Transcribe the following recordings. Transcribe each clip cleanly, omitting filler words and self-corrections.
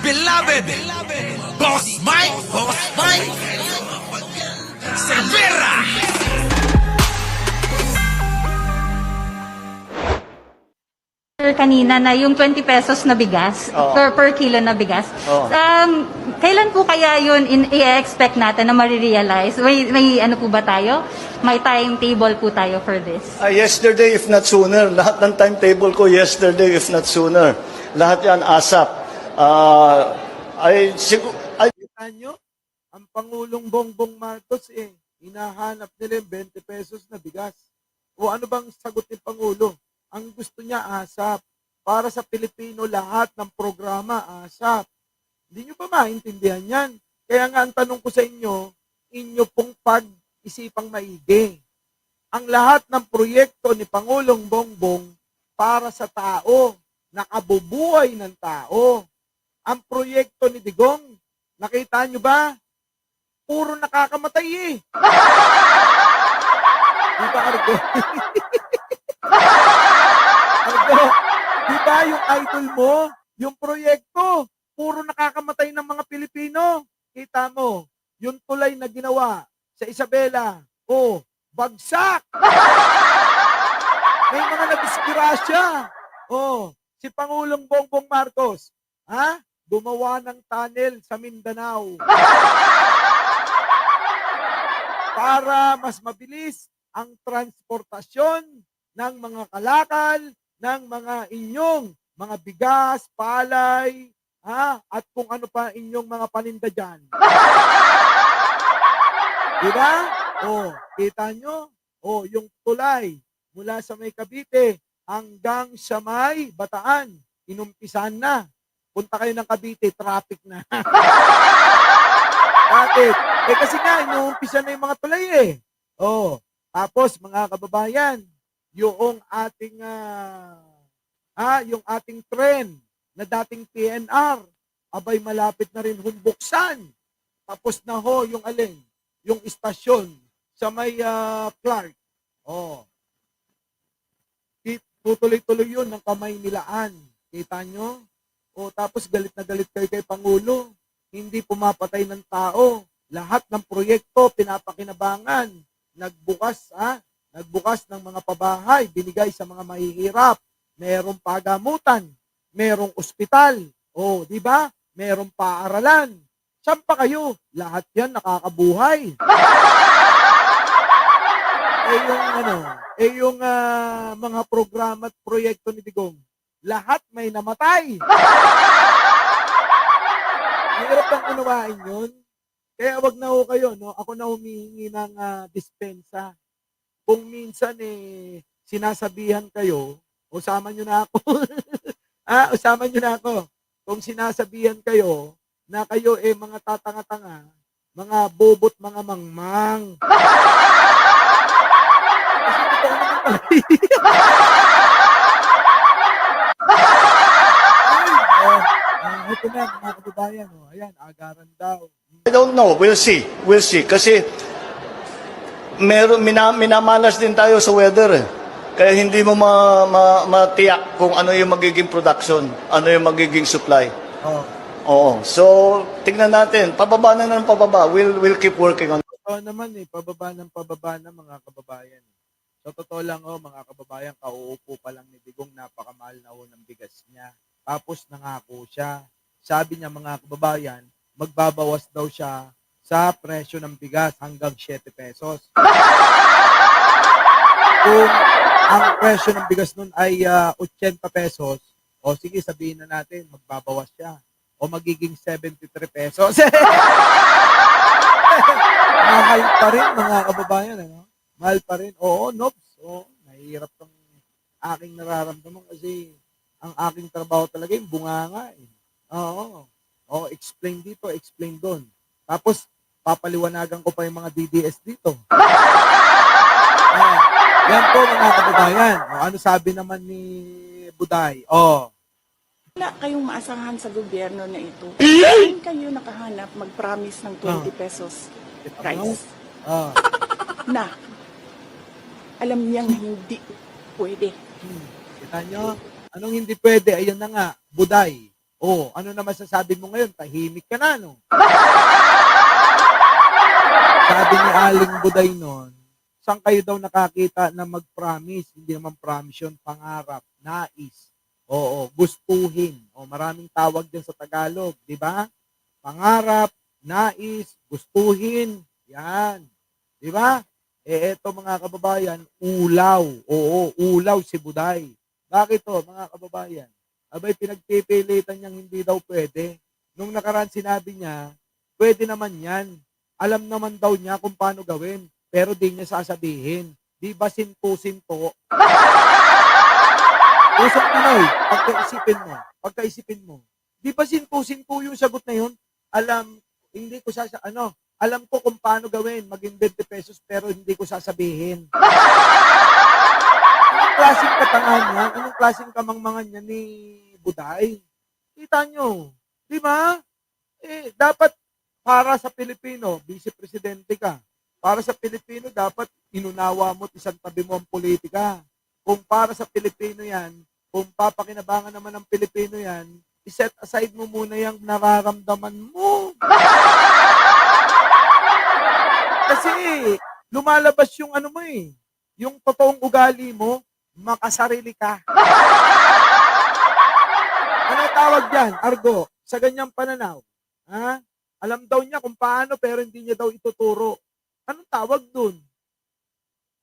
beloved Boss Mike Cervera. Kanina na yung 20 pesos na bigas, per kilo na bigas. Kailan po kaya yun i-expect natin na marirealize? May ano po ba tayo? May timetable po tayo for this? Yesterday, if not sooner. Lahat ng timetable ko, yesterday, if not sooner. Lahat yan, ASAP. Kita nyo, ang Pangulong Bongbong Marcos hinahanap nila yung 20 pesos na bigas. O ano bang sagot ni Pangulo? Ang gusto niya, ASAP. Para sa Pilipino, lahat ng programa, ASAP. Hindi nyo ba maintindihan yan? Kaya nga ang tanong ko sa inyo pong pag-isipang maigi. Ang lahat ng proyekto ni Pangulong Bongbong para sa tao, nakabubuhay ng tao. Ang proyekto ni Digong, nakita nyo ba? Puro nakakamatay Di ba, Argo? Argo, di ba yung idol mo, yung proyekto, puro nakakamatay ng mga Pilipino. Kita mo, yung tulay na ginawa sa Isabela, bagsak! May mga nag-disgrasya. Si Pangulong Bongbong Marcos, gumawa ng tunnel sa Mindanao. Para mas mabilis ang transportasyon ng mga kalakal, ng mga inyong mga bigas, palay, at kung ano pa inyong mga paninda dyan. Diba? Kita nyo? Yung tulay mula sa may Cavite hanggang sa may Bataan, inumpisan na. Punta kayo ng Cavite, traffic na. Bakit? Kasi nga, inuumpisa na yung mga tulay Tapos, mga kababayan, yung ating tren na dating PNR, abay malapit na rin buksan. Tapos na yung alin, yung istasyon sa may Clark. Tutuloy-tuloy yun ng kamay nilaan. Kita nyo? Tapos galit na galit kayo kay Pangulo. Hindi pumapatay ng tao. Lahat ng proyekto, pinapakinabangan. Nagbukas ng mga pabahay, binigay sa mga mahihirap. Merong pagamutan, merong ospital. Di ba? Merong paaralan. Saan pa kayo? Lahat yan nakakabuhay. Yung mga programa at proyekto ni Digong, lahat may namatay. Mahirap kang unawain yun. Kaya wag na kayo, ako na humihingi ng dispensa. Kung minsan sinasabihan kayo, usama nyo na ako. Usama nyo na ako. Kung sinasabihan kayo na kayo mga tatanga-tanga, mga bobot, mga mangmang. Kasi totoo naman pala. Ito na, mga kababayan. Ayan, agaran daw. I don't know. We'll see. Kasi minamalas din tayo sa weather. Kaya hindi mo matiyak kung ano yung magiging production, ano yung magiging supply. So, tingnan natin. Pababa na ng pababa. We'll keep working on it. Totoo naman pababa na mga kababayan. So, totoo lang mga kababayan, kauupo pa lang ni Digong, napakamahal na ng bigas niya. Tapos nangako siya. Sabi niya mga kababayan, magbabawas daw siya sa presyo ng bigas hanggang 7 pesos. Kung ang presyo ng bigas nun ay 80 pesos, sige sabihin na natin, magbabawas siya. O magiging 73 pesos. Mahal pa rin mga kababayan. Mahal pa rin. Nobs. Nahihirap tong aking nararamdaman kasi ang aking trabaho talaga yung bunganga. Explain dito, explain doon. Tapos, papaliwanagan ko pa yung mga DDS dito. Yan po mga kababayan. Ano sabi naman ni Buday? Wala kayong maasahan sa gobyerno na ito. Saan kayo nakahanap mag-promise ng 20 pesos price? Na alam niyang hindi pwede. Kita nyo? Anong hindi pwede? Ayun na nga, Buday. Oh, ano na masasabi mo ngayon? Tahimik ka na, no? Sabi ni Aling Buday noon, saan kayo daw nakakita na mag-promise? Hindi naman promise yun, pangarap, nais. Oo, gustuhin. O, maraming tawag din sa Tagalog, di ba? Pangarap, nais, gustuhin. Yan. Di ba? Eto mga kababayan, ulaw. Oo, ulaw si Buday. Bakit to, mga kababayan? Abay, pinagpipilitan niyang hindi daw pwede. Nung nakaraan sinabi niya, pwede naman yan. Alam naman daw niya kung paano gawin, pero di niya sasabihin. Di ba sinto-sinto? Usong Pinoy, pagkaisipin mo. Di ba sinto-sinto yung sagot na yun? Hindi ko alam ko kung paano gawin, maging 20 pesos, pero hindi ko sasabihin. Anong klaseng katangahan yan? Anong klaseng kamangmangan yan ni Buday? Kita nyo, di ba? Dapat para sa Pilipino, vice-presidente ka. Para sa Pilipino, dapat inunawa mo at isang tabi mo ang politika. Kung para sa Pilipino yan, kung papakinabangan naman ng Pilipino yan, iset aside mo muna yung nararamdaman mo. Kasi lumalabas yung yung totoong ugali mo, makasarili ka. Ano tawag dyan, Argo? Sa ganyang pananaw. Ha? Alam daw niya kung paano pero hindi niya daw ituturo. Anong tawag dun?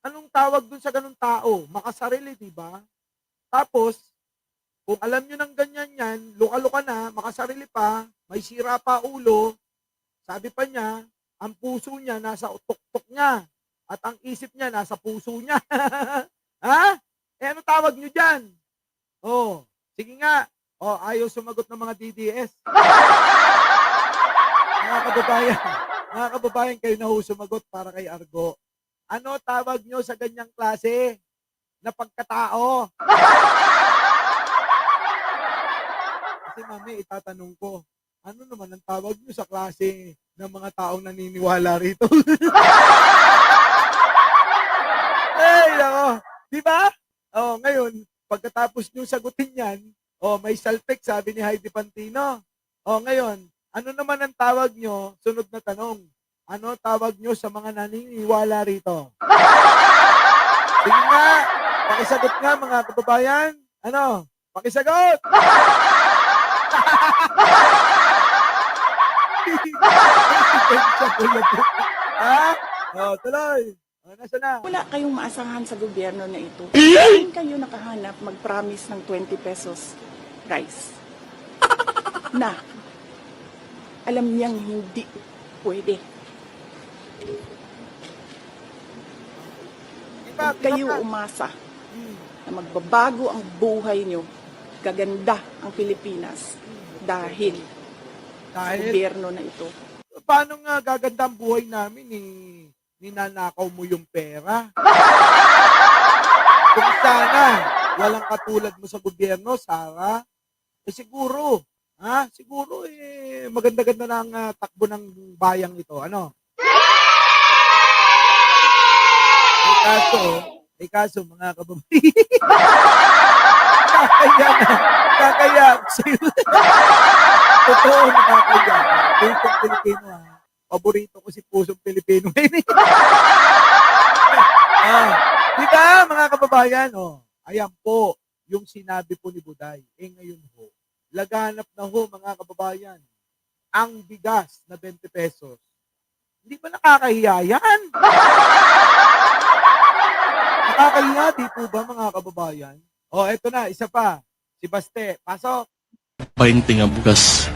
Anong tawag dun sa ganung tao? Makasarili, di ba? Tapos, kung alam niyo ng ganyan yan, luka-luka na, makasarili pa, may sira pa ulo, sabi pa niya, ang puso niya nasa utok-tok niya at ang isip niya nasa puso niya. Ha? Ano tawag niyo dyan? Oh, sige nga. Oh, ayaw sumagot ng mga DDS. Mga kababayan, kayo na ho sumagot para kay Argo. Ano tawag nyo sa ganyang klase na pagkatao? Kasi mami, itatanong ko, ano naman ang tawag nyo sa klase ng mga taong naniniwala rito? Nako. Di ba? Oh, ngayon, pagkatapos nyo sagutin yan, may salpik, sabi ni Heidi Pantino. Ngayon, ano naman ang tawag nyo? Sunod na tanong. Ano tawag nyo sa mga naniniwala rito? Sige nga. Pakisagot nga mga kababayan. Ano? Pakisagot! Ha? Tuloy. Nasa na? Wala kayong maasahan sa gobyerno na ito. Saan kayo nakahanap mag-promise ng 20 pesos rice? Na alam niyang hindi pwede. Huwag kayo umasa na magbabago ang buhay niyo, gaganda ang Pilipinas dahil sa gobyerno na ito. Paano nga gaganda ang buhay namin ninanakaw mo yung pera? Kung sana walang katulad mo sa gobyerno, Sara, siguro maganda-ganda na ang takbo ng bayang ito. Ano? May kaso, mga kababayan. Kakaya sa'yo. Totoo, nakakaya. Pusong Pilipino, paborito ko si Pusong Pilipino. Diba, mga kababayan? Ayan po, yung sinabi po ni Buday. Ngayon ho, laganap na ho, mga kababayan, ang bigas na 20 pesos. Hindi ba nakakahiya yan? Nakakahiya, di po ba, mga kababayan? Eto na, isa pa. Si Baste, pasok. 20 nga bugas.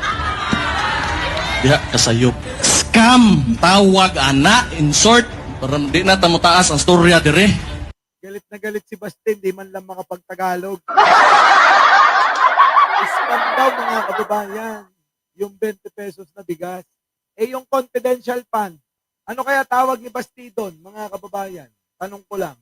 Diha, kasayop. Scam! Tawag, ana, in short. Para di na tamutaas ang storya dire. Galit na galit si Baste, di man lang makapagtagalog. Scam daw, mga kababayan, yung 20 pesos na bigas. Yung confidential fund, ano kaya tawag ni Basti doon, mga kababayan? Tanong ko lang.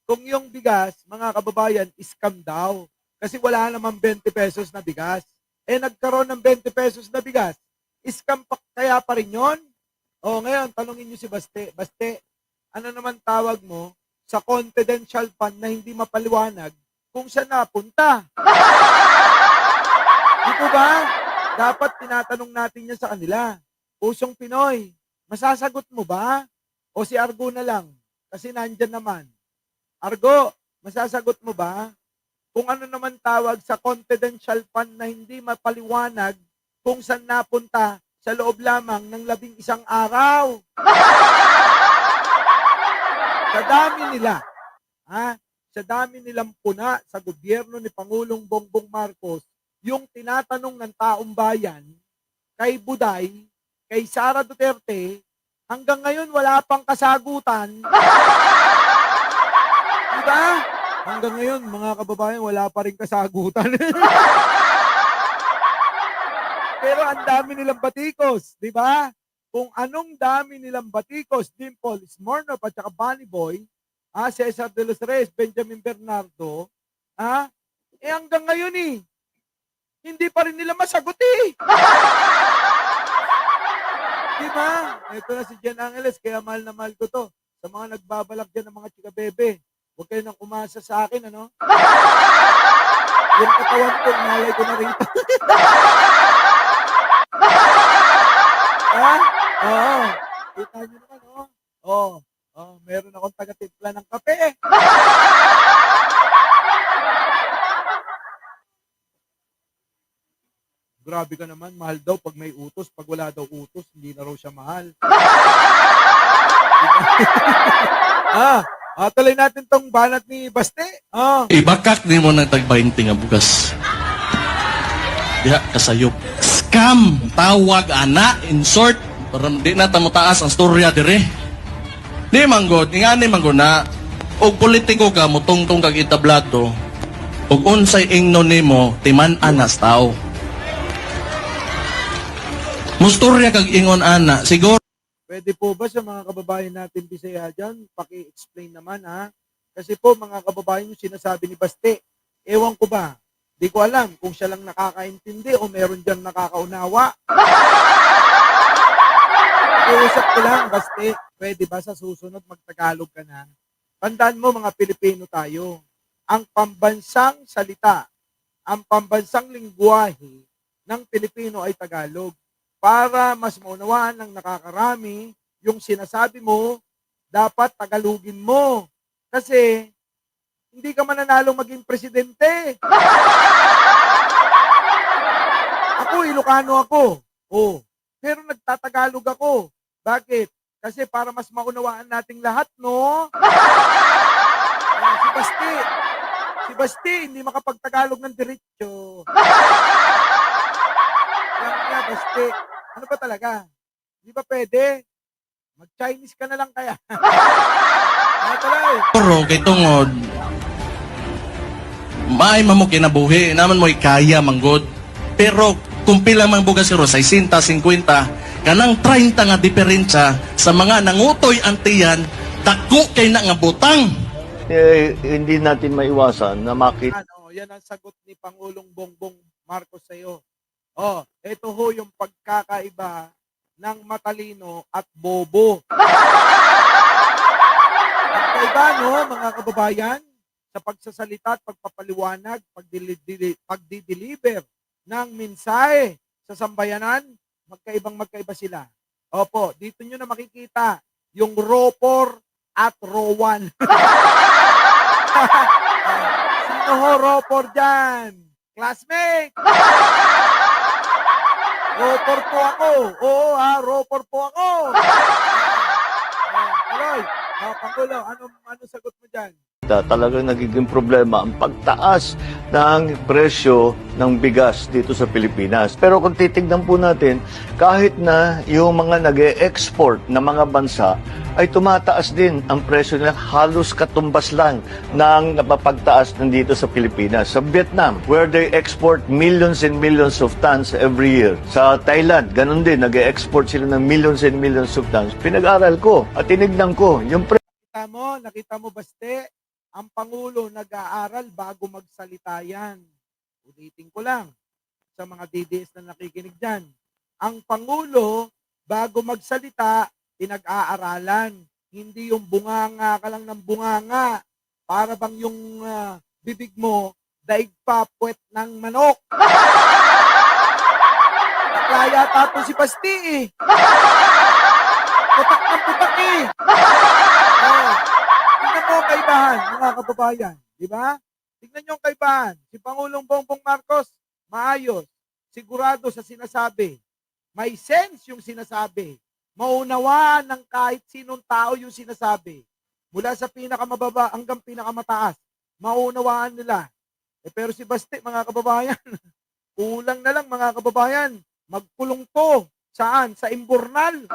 Kung yung bigas, mga kababayan, scam daw. Kasi wala namang 20 pesos na bigas. Nagkaroon ng 20 pesos na bigas. Scam pa, kaya pa rin yun? Ngayon, tanongin nyo si Baste. Baste, ano naman tawag mo sa confidential fund na hindi mapaliwanag kung saan napunta? Di Di ba? Dapat tinatanong natin yan sa kanila. Pusong Pinoy, masasagot mo ba? O si Argo na lang? Kasi nandyan naman. Argo, masasagot mo ba? Kung ano naman tawag sa confidential fund na hindi mapaliwanag kung saan napunta sa loob lamang ng 11 araw. Sa dami nila, sa dami nilang puna sa gobyerno ni Pangulong Bongbong Marcos, yung tinatanong ng taong bayan kay Buday, kay Sara Duterte, hanggang ngayon wala pang kasagutan. Diba? Hanggang ngayon, mga kababayan, wala pa rin kasagutan. Pero ang dami nilang batikos, di ba? Kung anong dami nilang batikos, Dimple Smirnoff at saka Bunny Boy, Cesar de los Reyes, Benjamin Bernardo, hanggang ngayon hindi pa rin nila masagot Di ba? Ito na si Jen Angeles, kaya mahal na mahal ko to. Sa mga nagbabalak dyan ng mga chika bebe, huwag kayo nang umasa sa akin, Yung katawan ko, malay ko na rito. Oo. Kita nyo naman, meron akong taga-timpla ng kape. Grabe ka naman, mahal daw pag may utos. Pag wala daw utos, hindi na raw siya mahal. Tuloy natin tong banat ni Baste. Ibakak ni mo ng tag-20 nga bugas. Diha, kasayop. Scam! Tawag, ana, in short. Para di na tamutaas ang storya dire. Di manggod, nga ni manggod na, og politiko ka, mutungtong kag itablado, og unsay ingno nimo, timan anas tao. Mustorya kag ingon ana, siguro. Pwede po ba sa mga kababayan natin Bisaya dyan, paki-explain naman Kasi po mga kababayan yung sinasabi ni Baste, ewan ko ba, di ko alam kung siya lang nakakaintindi o meron dyan nakakaunawa. Iusap ko lang, Baste, pwede ba sa susunod magtagalog ka na? Tandaan mo mga Pilipino tayo, ang pambansang salita, ang pambansang lingwahe ng Pilipino ay Tagalog. Para mas maunawaan ng nakakarami, yung sinasabi mo, dapat Tagalogin mo. Kasi, hindi ka mananalo maging presidente. Ako, Ilocano ako. Pero nagtatagalog ako. Bakit? Kasi para mas maunawaan nating lahat, no? Si Basti, hindi makapagtagalog ng diretsyo. Lang niya, Basti. Ano ba talaga? Hindi ba pwede? Mag-Chinese ka na lang kaya. Pero kay tungod, maay mo kinabuhi, naman mo ikaya manggod. Pero kung pila mang bugas si Rosa, 60, 50, kanang 30 nga diferensya sa mga nangutoy antiyan, dako kay na nga butang. Hindi natin maiwasan na makita. Yan ang sagot ni Pangulong Bongbong Marcos sa iyo. Ito ho yung pagkakaiba ng matalino at bobo. Pagkaiba, mga kababayan, sa pagsasalita at pagpapaliwanag, pagdi-deliver ng mensahe sa sambayanan, magkaiba sila. Opo, dito nyo na makikita yung RO4 at RO1. Sino ho RO4 dyan? Classmate! RO4 po ako. RO4 po ako. Tuloy. Pangulo, ano sagot mo dyan? Talagang nagiging problema ang pagtaas ng presyo ng bigas dito sa Pilipinas. Pero kung titignan po natin, kahit na yung mga nag-e-export na mga bansa ay tumataas din ang presyo nila, halos katumbas lang ng napapagtaas nandito sa Pilipinas. Sa Vietnam, where they export millions and millions of tons every year. Sa Thailand, ganun din, nag-e-export sila ng millions and millions of tons. Pinag-aral ko at tinignan ko yung Nakita mo, Baste, ang Pangulo nag-aaral bago magsalita yan. Ulitin ko lang sa mga DDS na nakikinig dyan. Ang Pangulo, bago magsalita, pinag-aaralan. Hindi yung bunganga ka lang ng bunganga. Para bang yung bibig mo, daig pa puwet ng manok. natapon si Basti eh. Putak ng putak eh. Oh. Tingnan mo ang kaibahan, mga kababayan. Di ba? Tingnan nyo ang kaibahan. Si Pangulong Bongbong Marcos, maayos. Sigurado sa sinasabi. May sense yung sinasabi. Maunawaan ng kahit sinong tao yung sinasabi. Mula sa pinakamababa hanggang pinakamataas. Maunawaan nila. Pero si Basti, mga kababayan, kulang na lang mga kababayan. Magkulong to. Saan? Sa Imbornal.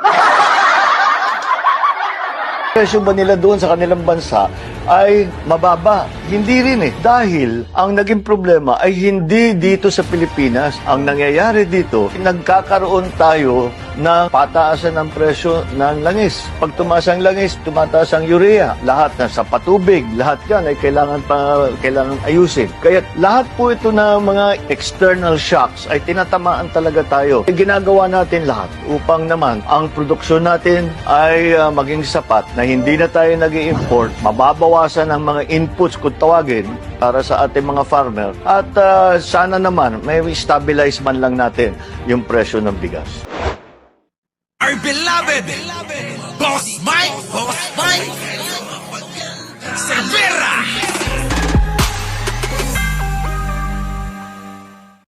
Presyo ba nila doon sa kanilang bansa ay mababa? Hindi rin eh. Dahil ang naging problema ay hindi dito sa Pilipinas. Ang nangyayari dito, nagkakaroon tayo ng pataasan ng presyo ng langis. Pag tumaas ang langis, tumataas ang urea. Lahat na sa patubig, lahat yan ay kailangan ayusin. Kaya lahat po ito na mga external shocks ay tinatamaan talaga tayo. Ginagawa natin lahat upang naman ang produksyon natin ay maging sapat na hindi na tayo nag-i-import, mababawasan ang mga inputs kung tawagin para sa ating mga farmer at sana naman may stabilize man lang natin yung presyo ng bigas. Our beloved Boss Mike, Boss Mike.